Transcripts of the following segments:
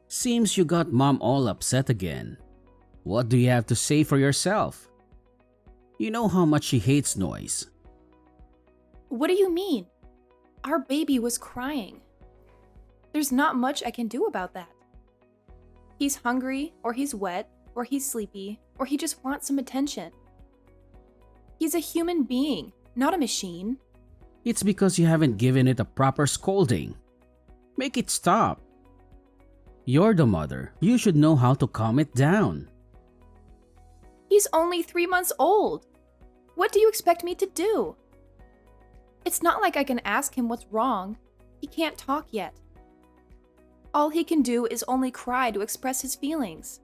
Seems you got mom all upset again. What do you have to say for yourself? You know how much she hates noise. What do you mean? Our baby was crying. There's not much I can do about that. He's hungry, or he's wet, or he's sleepy, or he just wants some attention. He's a human being, not a machine. It's because you haven't given it a proper scolding. Make it stop. You're the mother. You should know how to calm it down. He's only 3 months old. What do you expect me to do? It's not like I can ask him what's wrong. He can't talk yet. All he can do is only cry to express his feelings.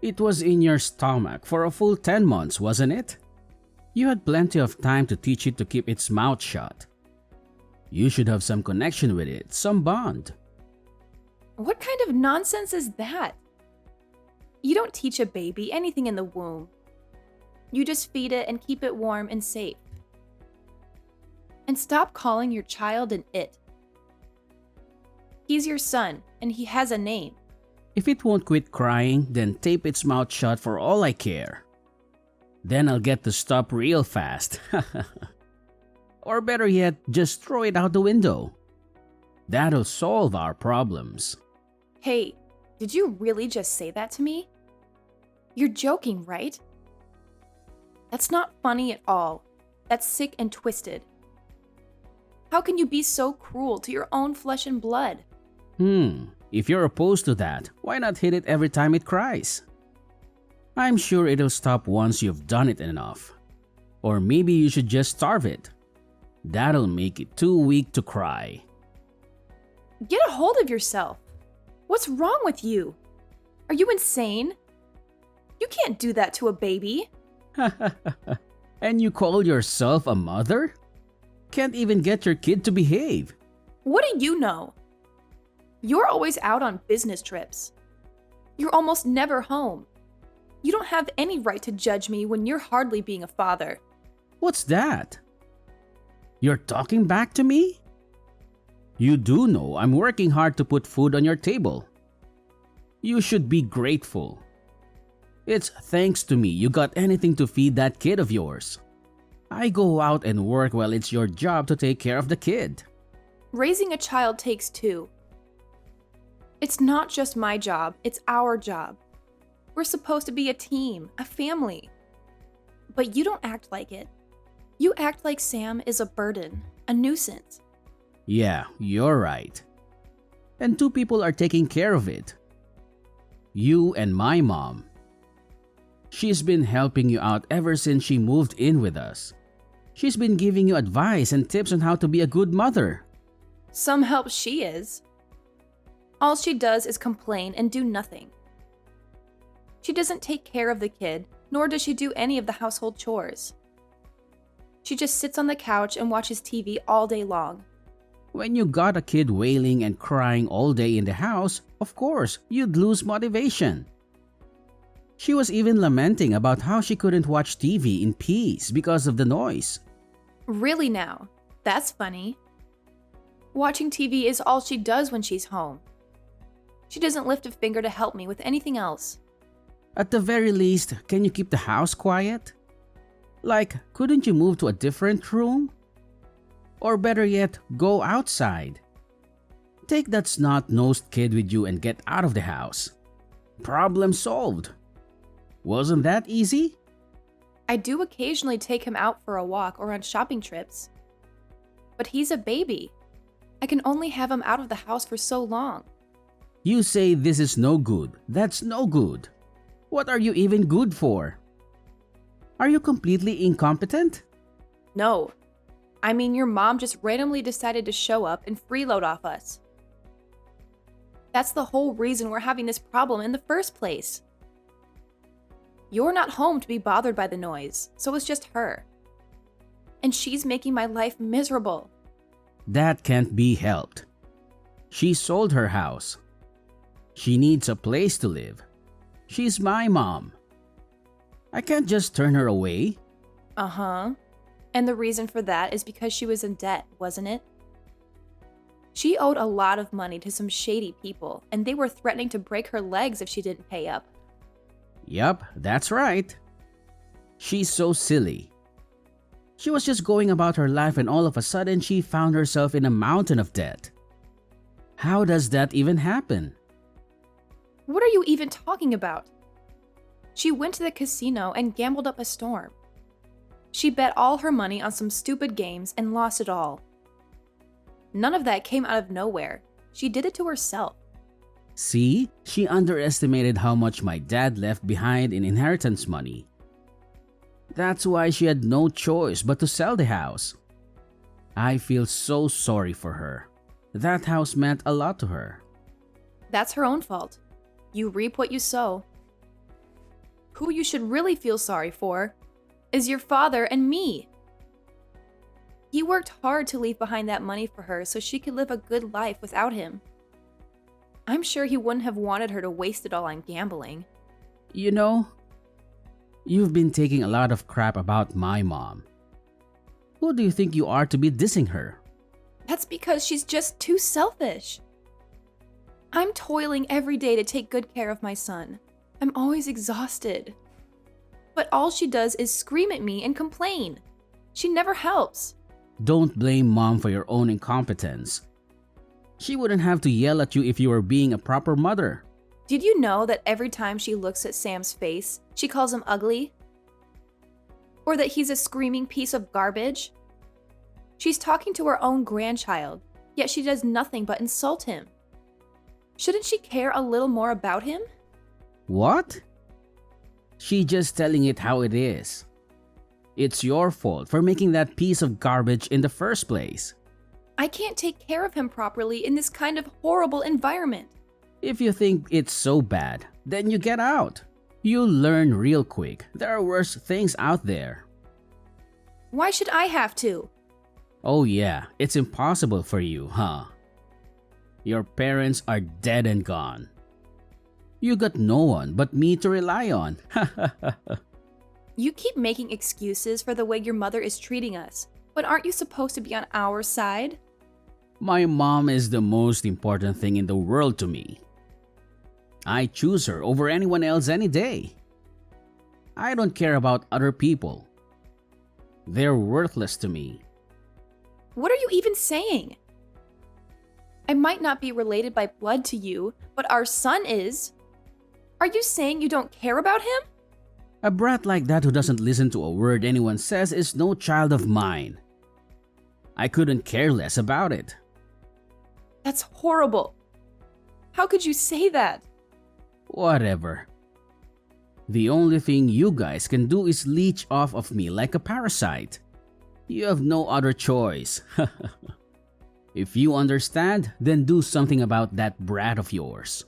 It was in your stomach for a full 10 months, wasn't it? You had plenty of time to teach it to keep its mouth shut. You should have some connection with it, some bond. What kind of nonsense is that? You don't teach a baby anything in the womb. You just feed it and keep it warm and safe. And stop calling your child an it. He's your son, and he has a name. If it won't quit crying, then tape its mouth shut for all I care. Then I'll get to stop real fast. Or better yet, just throw it out the window. That'll solve our problems. Hey, did you really just say that to me? You're joking, right? That's not funny at all. That's sick and twisted. How can you be so cruel to your own flesh and blood? If you're opposed to that, why not hit it every time it cries? I'm sure it'll stop once you've done it enough. Or maybe you should just starve it. That'll make it too weak to cry. Get a hold of yourself. What's wrong with you? Are you insane? You can't do that to a baby. And you call yourself a mother? Can't even get your kid to behave. What do you know? You're always out on business trips. You're almost never home. You don't have any right to judge me when you're hardly being a father. What's that? You're talking back to me? You do know I'm working hard to put food on your table. You should be grateful. It's thanks to me you got anything to feed that kid of yours. I go out and work while it's your job to take care of the kid. Raising a child takes two. It's not just my job, it's our job. We're supposed to be a team, a family. But you don't act like it. You act like Sam is a burden, a nuisance. Yeah, you're right. And two people are taking care of it. You and my mom. She's been helping you out ever since she moved in with us. She's been giving you advice and tips on how to be a good mother. Some help she is. All she does is complain and do nothing. She doesn't take care of the kid, nor does she do any of the household chores. She just sits on the couch and watches TV all day long. When you got a kid wailing and crying all day in the house, of course, you'd lose motivation. She was even lamenting about how she couldn't watch TV in peace because of the noise. Really now? That's funny. Watching TV is all she does when she's home. She doesn't lift a finger to help me with anything else. At the very least, can you keep the house quiet? Like, couldn't you move to a different room? Or better yet, go outside. Take that snot-nosed kid with you and get out of the house. Problem solved. Wasn't that easy? I do occasionally take him out for a walk or on shopping trips. But he's a baby. I can only have him out of the house for so long. You say this is no good. That's no good. What are you even good for? Are you completely incompetent? No. I mean, your mom just randomly decided to show up and freeload off us. That's the whole reason we're having this problem in the first place. You're not home to be bothered by the noise, so it's just her. And she's making my life miserable. That can't be helped. She sold her house. She needs a place to live. She's my mom. I can't just turn her away. Uh-huh. And the reason for that is because she was in debt, wasn't it? She owed a lot of money to some shady people, and they were threatening to break her legs if she didn't pay up. Yup, that's right. She's so silly. She was just going about her life and all of a sudden she found herself in a mountain of debt. How does that even happen? What are you even talking about? She went to the casino and gambled up a storm. She bet all her money on some stupid games and lost it all. None of that came out of nowhere. She did it to herself. See, she underestimated how much my dad left behind in inheritance money. That's why she had no choice but to sell the house. I feel so sorry for her. That house meant a lot to her. That's her own fault. You reap what you sow. Who you should really feel sorry for is your father and me. He worked hard to leave behind that money for her so she could live a good life without him. I'm sure he wouldn't have wanted her to waste it all on gambling. You know, you've been taking a lot of crap about my mom. Who do you think you are to be dissing her? That's because she's just too selfish. I'm toiling every day to take good care of my son. I'm always exhausted. But all she does is scream at me and complain. She never helps. Don't blame mom for your own incompetence. She wouldn't have to yell at you if you were being a proper mother. Did you know that every time she looks at Sam's face, she calls him ugly? Or that he's a screaming piece of garbage? She's talking to her own grandchild, yet she does nothing but insult him. Shouldn't she care a little more about him? What? She's just telling it how it is. It's your fault for making that piece of garbage in the first place. I can't take care of him properly in this kind of horrible environment. If you think it's so bad, then you get out. You'll learn real quick. There are worse things out there. Why should I have to? Oh yeah, it's impossible for you, huh? Your parents are dead and gone. You got no one but me to rely on. You keep making excuses for the way your mother is treating us, but aren't you supposed to be on our side? My mom is the most important thing in the world to me. I choose her over anyone else any day. I don't care about other people. They're worthless to me. What are you even saying? I might not be related by blood to you, but our son is. Are you saying you don't care about him? A brat like that who doesn't listen to a word anyone says is no child of mine. I couldn't care less about it. That's horrible. How could you say that? Whatever. The only thing you guys can do is leech off of me like a parasite. You have no other choice. If you understand, then do something about that brat of yours.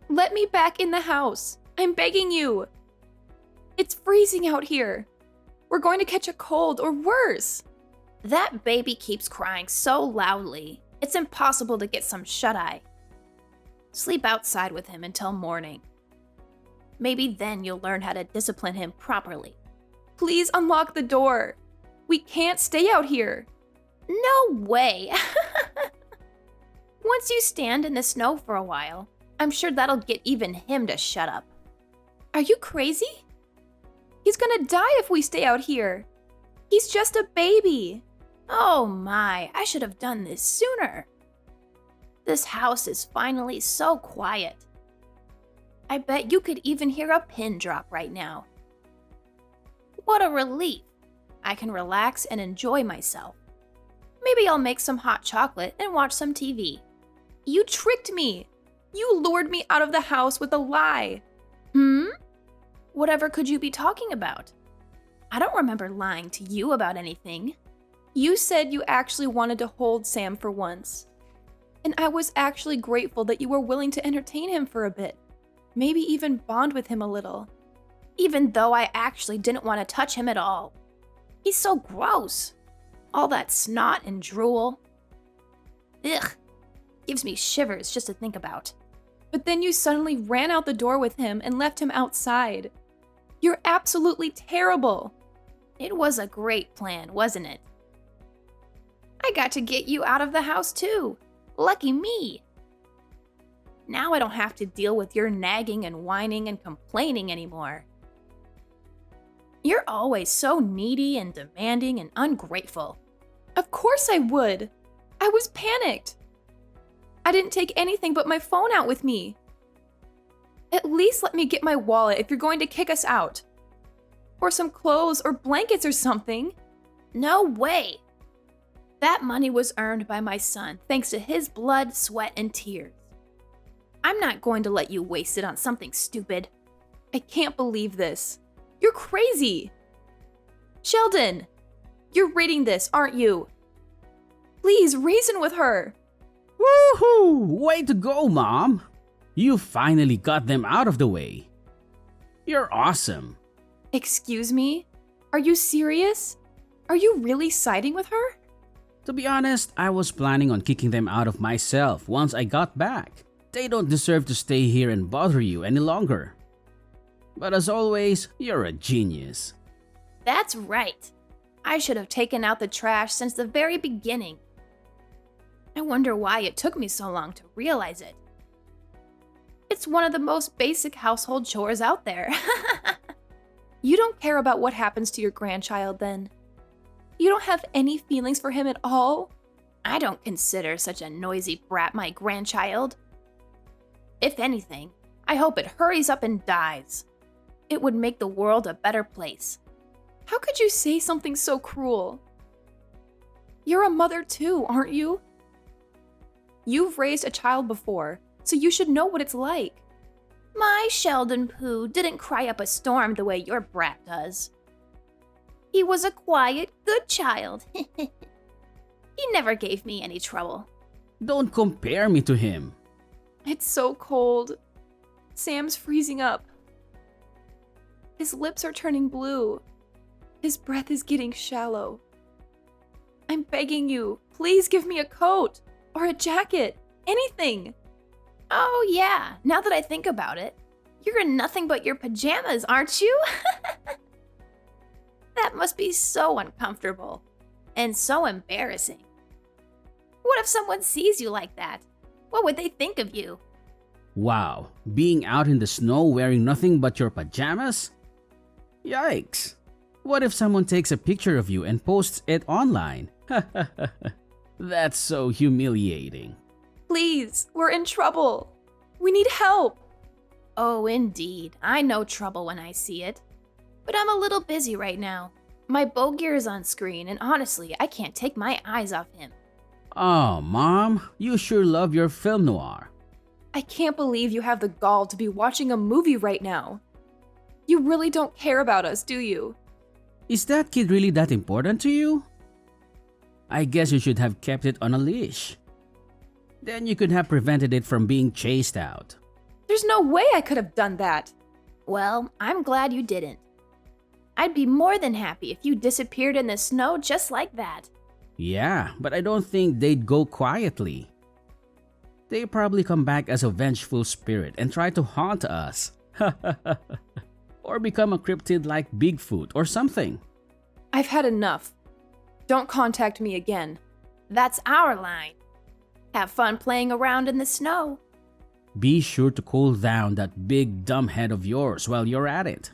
Let me back in the house. I'm begging you. It's freezing out here. We're going to catch a cold or worse. That baby keeps crying so loudly. It's impossible to get some shut-eye. Sleep outside with him until morning. Maybe then you'll learn how to discipline him properly. Please unlock the door. We can't stay out here. No way. Once you stand in the snow for a while, I'm sure that'll get even him to shut up. Are you crazy? He's gonna die if we stay out here. He's just a baby. Oh my, I should have done this sooner. This house is finally so quiet. I bet you could even hear a pin drop right now. What a relief. I can relax and enjoy myself. Maybe I'll make some hot chocolate and watch some TV. You tricked me. You lured me out of the house with a lie. Whatever could you be talking about? I don't remember lying to you about anything. You said you actually wanted to hold Sam for once. And I was actually grateful that you were willing to entertain him for a bit. Maybe even bond with him a little. Even though I actually didn't want to touch him at all. He's so gross. All that snot and drool. Ugh. Gives me shivers just to think about. But then you suddenly ran out the door with him and left him outside. You're absolutely terrible. It was a great plan, wasn't it? I got to get you out of the house too. Lucky me. Now I don't have to deal with your nagging and whining and complaining anymore. You're always so needy and demanding and ungrateful. Of course I would. I was panicked. I didn't take anything but my phone out with me. At least let me get my wallet if you're going to kick us out. Or some clothes or blankets or something. No way. That money was earned by my son thanks to his blood, sweat, and tears. I'm not going to let you waste it on something stupid. I can't believe this. You're crazy. Sheldon, you're reading this, aren't you? Please reason with her. Woohoo! Way to go, Mom! You finally got them out of the way. You're awesome. Excuse me? Are you serious? Are you really siding with her? To be honest, I was planning on kicking them out of myself once I got back. They don't deserve to stay here and bother you any longer. But as always, you're a genius. That's right. I should have taken out the trash since the very beginning. I wonder why it took me so long to realize it. It's one of the most basic household chores out there. You don't care about what happens to your grandchild then? You don't have any feelings for him at all? I don't consider such a noisy brat my grandchild. If anything, I hope it hurries up and dies. It would make the world a better place. How could you say something so cruel? You're a mother too, aren't you? You've raised a child before, so you should know what it's like. My Sheldon Pooh didn't cry up a storm the way your brat does. He was a quiet, good child. He never gave me any trouble. Don't compare me to him. It's so cold. Sam's freezing up. His lips are turning blue. His breath is getting shallow. I'm begging you, please give me a coat or a jacket, anything. Oh yeah, now that I think about it, you're in nothing but your pajamas, aren't you? That must be so uncomfortable and so embarrassing. What if someone sees you like that? What would they think of you? Wow, being out in the snow wearing nothing but your pajamas? Yikes! What if someone takes a picture of you and posts it online? That's so humiliating. Please, we're in trouble. We need help. Oh, indeed. I know trouble when I see it. But I'm a little busy right now. My Bogear is on screen, and honestly, I can't take my eyes off him. Oh, Mom, you sure love your film noir. I can't believe you have the gall to be watching a movie right now. You really don't care about us, do you? Is that kid really that important to you? I guess you should have kept it on a leash. Then you could have prevented it from being chased out. There's no way I could have done that. Well, I'm glad you didn't. I'd be more than happy if you disappeared in the snow just like that. Yeah, but I don't think they'd go quietly. They probably come back as a vengeful spirit and try to haunt us. Or become a cryptid like Bigfoot or something. I've had enough. Don't contact me again. That's our line. Have fun playing around in the snow. Be sure to cool down that big dumb head of yours while you're at it.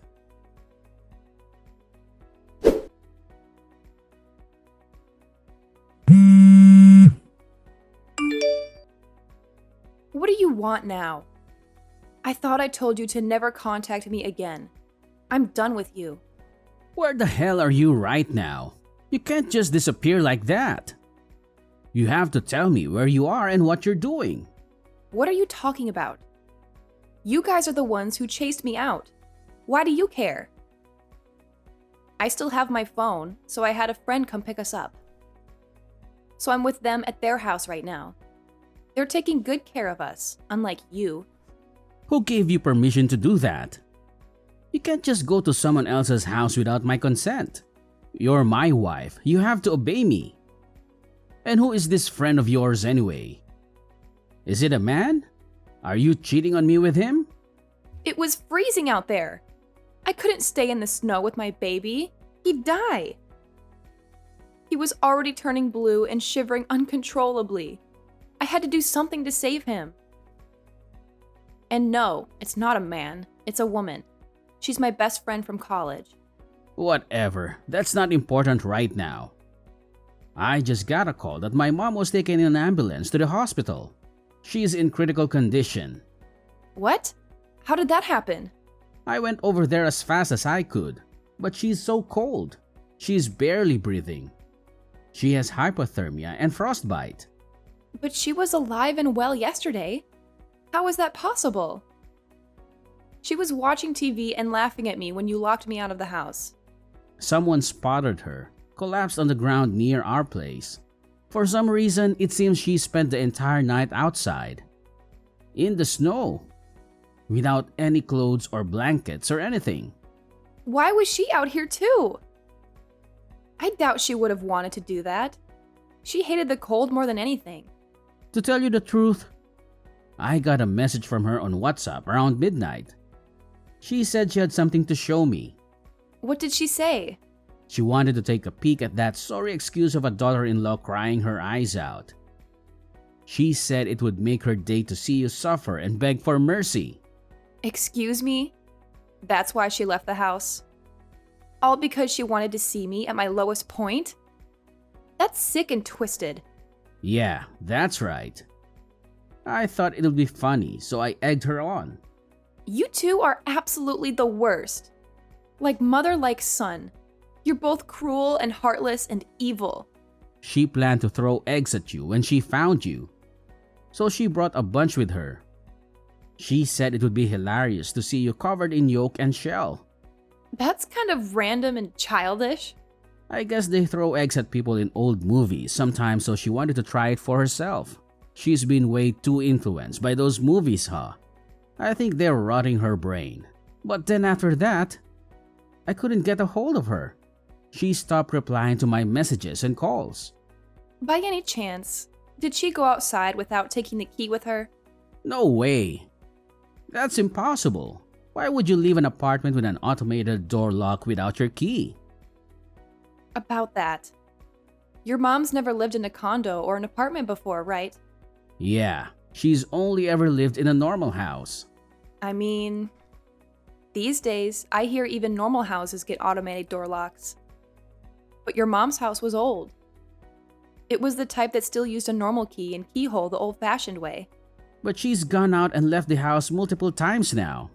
What do you want now? I thought I told you to never contact me again. I'm done with you. Where the hell are you right now? You can't just disappear like that. You have to tell me where you are and what you're doing. What are you talking about? You guys are the ones who chased me out. Why do you care? I still have my phone, so I had a friend come pick us up. So I'm with them at their house right now. They're taking good care of us, unlike you. Who gave you permission to do that? You can't just go to someone else's house without my consent. You're my wife. You have to obey me. And who is this friend of yours anyway? Is it a man? Are you cheating on me with him? It was freezing out there. I couldn't stay in the snow with my baby. He'd die. He was already turning blue and shivering uncontrollably. I had to do something to save him. And no, it's not a man, it's a woman. She's my best friend from college. Whatever, that's not important right now. I just got a call that my mom was taken in an ambulance to the hospital. She's in critical condition. What? How did that happen? I went over there as fast as I could, but she's so cold. She's barely breathing. She has hypothermia and frostbite. But she was alive and well yesterday. How is that possible? She was watching TV and laughing at me when you locked me out of the house. Someone spotted her, collapsed on the ground near our place. For some reason, it seems she spent the entire night outside. In the snow. Without any clothes or blankets or anything. Why was she out here too? I doubt she would have wanted to do that. She hated the cold more than anything. To tell you the truth, I got a message from her on WhatsApp around midnight. She said she had something to show me. What did she say? She wanted to take a peek at that sorry excuse of a daughter-in-law crying her eyes out. She said it would make her day to see you suffer and beg for mercy. Excuse me? That's why she left the house? All because she wanted to see me at my lowest point? That's sick and twisted. Yeah, that's right. I thought it would be funny, so I egged her on. You two are absolutely the worst. Like mother, like son. You're both cruel and heartless and evil. She planned to throw eggs at you when she found you, so she brought a bunch with her. She said it would be hilarious to see you covered in yolk and shell. That's kind of random and childish. I guess they throw eggs at people in old movies sometimes, so she wanted to try it for herself. She's been way too influenced by those movies, huh? I think they're rotting her brain. But then after that, I couldn't get a hold of her. She stopped replying to my messages and calls. By any chance, did she go outside without taking the key with her? No way. That's impossible. Why would you leave an apartment with an automated door lock without your key? About that. Your mom's never lived in a condo or an apartment before, right? Yeah, she's only ever lived in a normal house. I mean, these days, I hear even normal houses get automated door locks. But your mom's house was old. It was the type that still used a normal key and keyhole the old-fashioned way. But she's gone out and left the house multiple times now.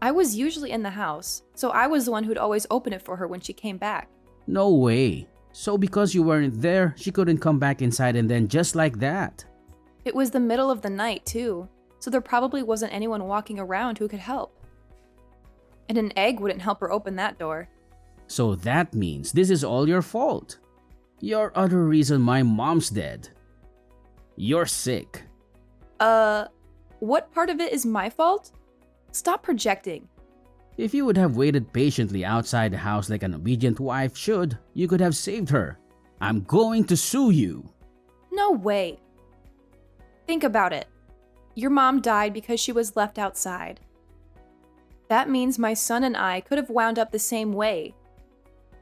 I was usually in the house, so I was the one who'd always open it for her when she came back. No way. So because you weren't there, she couldn't come back inside and then just like that. It was the middle of the night, too, so there probably wasn't anyone walking around who could help. And an egg wouldn't help her open that door. So that means this is all your fault. You're other reason my mom's dead. You're sick. What part of it is my fault? Stop projecting. If you would have waited patiently outside the house like an obedient wife should, you could have saved her. I'm going to sue you. No way. Think about it. Your mom died because she was left outside. That means my son and I could have wound up the same way.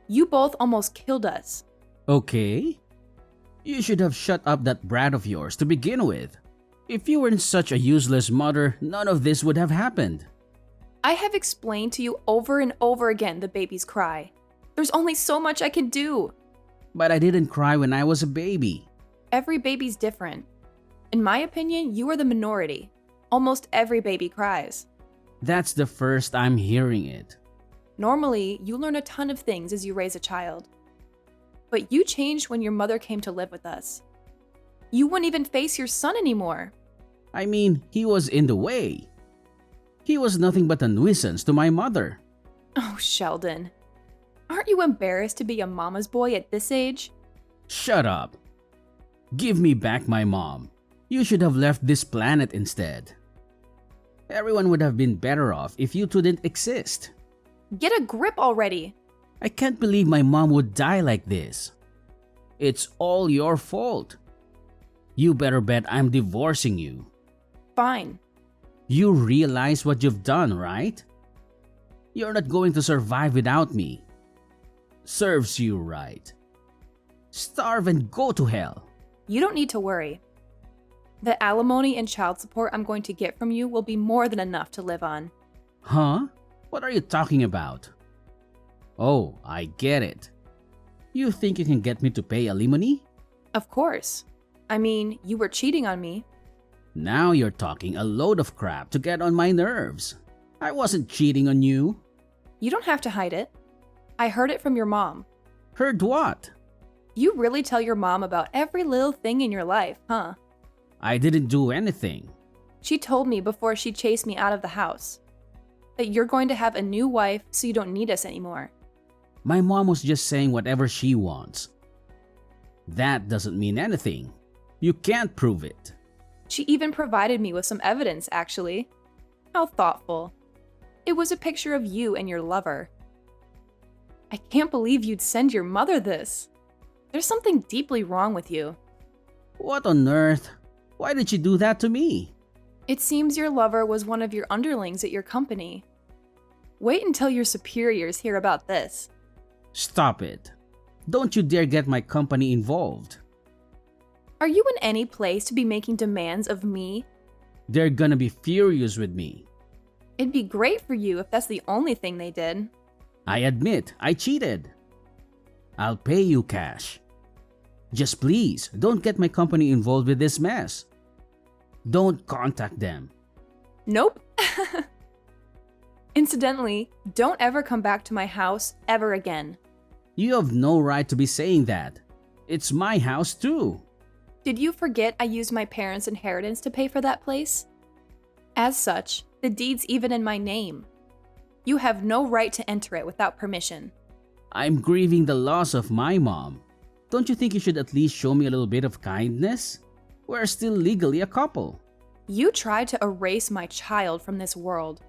You both almost killed us. Okay. You should have shut up that brat of yours to begin with. If you weren't such a useless mother, none of this would have happened. I have explained to you over and over again the baby's cry. There's only so much I can do. But I didn't cry when I was a baby. Every baby's different. In my opinion, you are the minority. Almost every baby cries. That's the first I'm hearing it. Normally, you learn a ton of things as you raise a child. But you changed when your mother came to live with us. You wouldn't even face your son anymore. I mean, he was in the way. He was nothing but a nuisance to my mother. Oh, Sheldon. Aren't you embarrassed to be a mama's boy at this age? Shut up. Give me back my mom. You should have left this planet instead. Everyone would have been better off if you two didn't exist. Get a grip already. I can't believe my mom would die like this. It's all your fault. You better bet I'm divorcing you. Fine. You realize what you've done, right? You're not going to survive without me. Serves you right. Starve and go to hell. You don't need to worry. The alimony and child support I'm going to get from you will be more than enough to live on. Huh? What are you talking about? Oh, I get it. You think you can get me to pay alimony? Of course. I mean, you were cheating on me. Now you're talking a load of crap to get on my nerves. I wasn't cheating on you. You don't have to hide it. I heard it from your mom. Heard what? You really tell your mom about every little thing in your life, huh? I didn't do anything. She told me before she chased me out of the house that you're going to have a new wife so you don't need us anymore. My mom was just saying whatever she wants. That doesn't mean anything. You can't prove it. She even provided me with some evidence, actually. How thoughtful. It was a picture of you and your lover. I can't believe you'd send your mother this. There's something deeply wrong with you. What on earth? Why did she do that to me? It seems your lover was one of your underlings at your company. Wait until your superiors hear about this. Stop it. Don't you dare get my company involved. Are you in any place to be making demands of me? They're gonna be furious with me. It'd be great for you if that's the only thing they did. I admit, I cheated. I'll pay you cash. Just please, don't get my company involved with this mess. Don't contact them. Nope. Incidentally, don't ever come back to my house ever again. You have no right to be saying that. It's my house too. Did you forget I used my parents' inheritance to pay for that place? As such, the deed's even in my name. You have no right to enter it without permission. I'm grieving the loss of my mom. Don't you think you should at least show me a little bit of kindness? We're still legally a couple. You tried to erase my child from this world.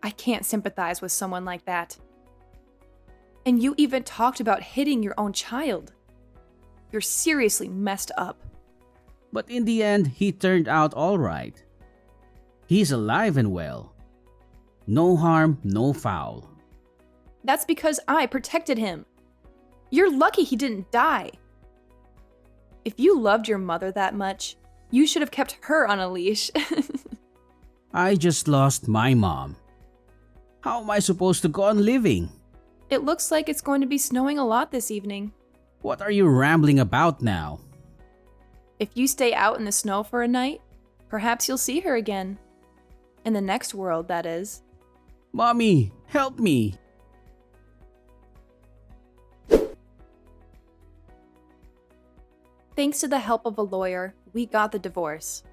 I can't sympathize with someone like that. And you even talked about hitting your own child. You're seriously messed up. But in the end, he turned out all right. He's alive and well. No harm, no foul. That's because I protected him. You're lucky he didn't die. If you loved your mother that much, you should have kept her on a leash. I just lost my mom. How am I supposed to go on living? It looks like it's going to be snowing a lot this evening. What are you rambling about now? If you stay out in the snow for a night, perhaps you'll see her again. In the next world, that is. Mommy, help me! Thanks to the help of a lawyer, we got the divorce.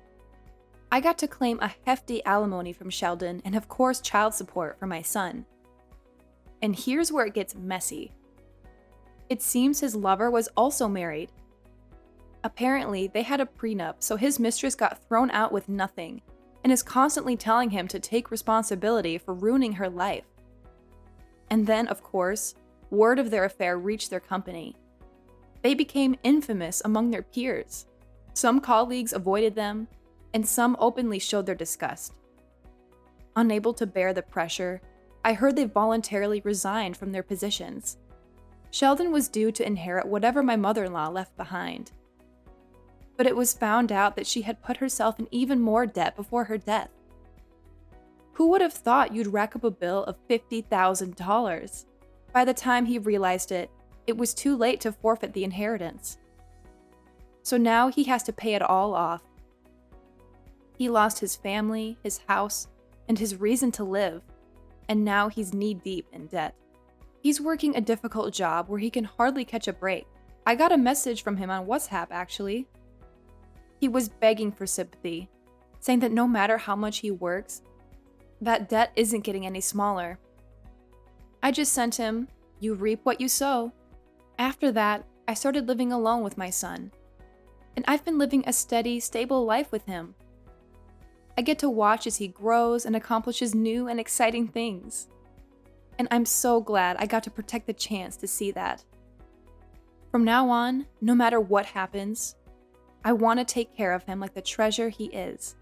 I got to claim a hefty alimony from Sheldon and of course child support for my son. And here's where it gets messy. It seems his lover was also married. Apparently, they had a prenup, so his mistress got thrown out with nothing and is constantly telling him to take responsibility for ruining her life. And then, of course, word of their affair reached their company. They became infamous among their peers. Some colleagues avoided them, and some openly showed their disgust. Unable to bear the pressure, I heard they voluntarily resigned from their positions. Sheldon was due to inherit whatever my mother-in-law left behind. But it was found out that she had put herself in even more debt before her death. Who would have thought you'd rack up a bill of $50,000? By the time he realized it, it was too late to forfeit the inheritance. So now he has to pay it all off. He lost his family, his house, and his reason to live, and now he's knee-deep in debt. He's working a difficult job where he can hardly catch a break. I got a message from him on WhatsApp, actually. He was begging for sympathy, saying that no matter how much he works, that debt isn't getting any smaller. I just sent him, "You reap what you sow." After that, I started living alone with my son, and I've been living a steady, stable life with him. I get to watch as he grows and accomplishes new and exciting things. And I'm so glad I got to protect the chance to see that. From now on, no matter what happens, I want to take care of him like the treasure he is.